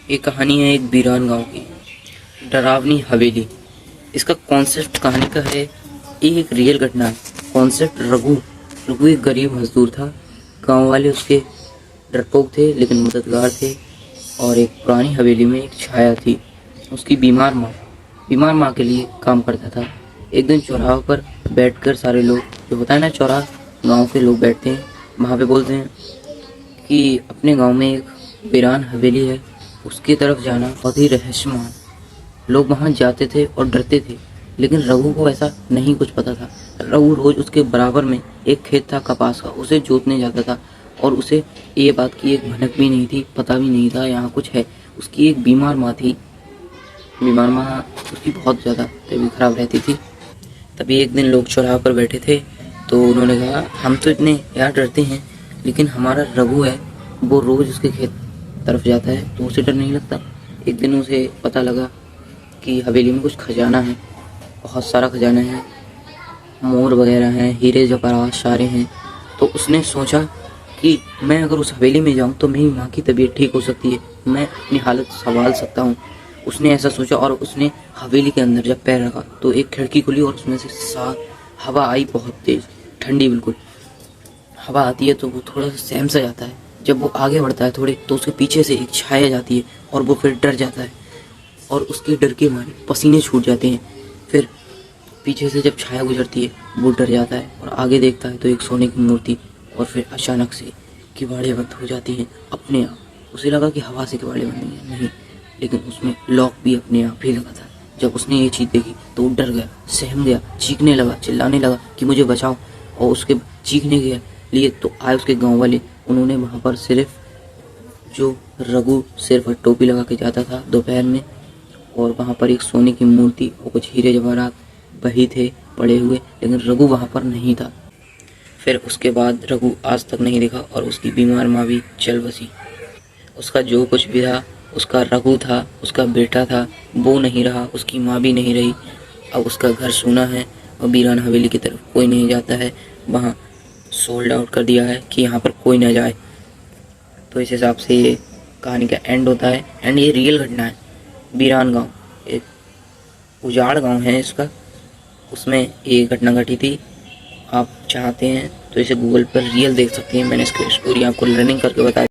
ये कहानी है एक वीरान गांव की, डरावनी हवेली। इसका कॉन्सेप्ट कहानी का है, ये एक रियल घटना है। कॉन्सेप्ट रघु रघु एक गरीब मजदूर था। गांव वाले उसके डरपोक थे लेकिन मददगार थे। और एक पुरानी हवेली में एक छाया थी, उसकी बीमार माँ के लिए काम करता था। एक दिन चौराहे पर बैठकर सारे लोग, जो होता है ना चौराहा, गांव के लोग बैठते हैं वहाँ पे, बोलते हैं कि अपने गांव में एक वीरान हवेली है, उसकी तरफ जाना बहुत ही रहस्यमय। लोग वहां जाते थे और डरते थे, लेकिन रघु को ऐसा नहीं कुछ पता था। रघु रोज उसके बराबर में एक खेत था कपास का, उसे जोतने जाता था और उसे ये बात की एक भनक भी नहीं थी, पता भी नहीं था यहाँ कुछ है। उसकी एक बीमार माँ थी, बीमार माँ उसकी बहुत ज़्यादा तबीयत खराब रहती थी। तभी एक दिन लोग चौराहे पर बैठे थे तो उन्होंने कहा, हम तो इतने यार डरते हैं, लेकिन हमारा रघु है, वो रोज़ उसके खेत तरफ जाता है तो उसे डर नहीं लगता। एक दिन उसे पता लगा कि हवेली में कुछ खजाना है, बहुत सारा खजाना है, मोर वगैरह हैं, हीरे जवाहरात सारे हैं। तो उसने सोचा कि मैं अगर उस हवेली में जाऊं तो मेरी माँ की तबीयत ठीक हो सकती है, मैं अपनी हालत संभाल सकता हूँ। उसने ऐसा सोचा और उसने हवेली के अंदर जब पैर रखा तो एक खिड़की खुली और उसमें से हवा आई, बहुत तेज, ठंडी बिल्कुल। हवा आती है तो वो थोड़ा सा सहम सा जाता है। जब वो आगे बढ़ता है थोड़े तो उसके पीछे से एक छाया जाती है और वो फिर डर जाता है और उसके डर के मारे पसीने छूट जाते हैं। फिर पीछे से जब छाया गुजरती है वो डर जाता है और आगे देखता है तो एक सोने की मूर्ति। और फिर अचानक से किवाड़ें बंद हो जाती हैं अपने आप। उसे लगा कि हवा से किवाड़ें बंद नहीं है, नहीं, लेकिन उसमें लॉक भी अपने आप ही लगा था। जब उसने ये चीज़ देखी तो वो डर गया, सहम गया, चीखने लगा, चिल्लाने लगा कि मुझे बचाओ। और उसके चीखने के लिए तो आए उसके गाँव वाले। उन्होंने वहाँ पर सिर्फ जो रघु सिर्फ टोपी लगा के जाता था दोपहर में, और वहाँ पर एक सोने की मूर्ति और कुछ हीरे जवाहरात वही थे पड़े हुए, लेकिन रघु वहाँ पर नहीं था। फिर उसके बाद रघु आज तक नहीं दिखा और उसकी बीमार माँ भी चल बसी। उसका जो कुछ भी था, उसका रघु था, उसका बेटा था, वो नहीं रहा, उसकी माँ भी नहीं रही। अब उसका घर सूना है और वीरान हवेली की तरफ कोई नहीं जाता है। वहाँ सोल्ड आउट कर दिया है कि यहाँ पर कोई ना जाए। तो इस हिसाब से ये कहानी का एंड होता है। एंड ये रियल घटना है। वीरान गांव एक उजाड़ गांव है इसका, उसमें ये घटना घटी थी। आप चाहते हैं तो इसे गूगल पर रियल देख सकते हैं। मैंने इसकी स्टोरी आपको लर्निंग करके बताई।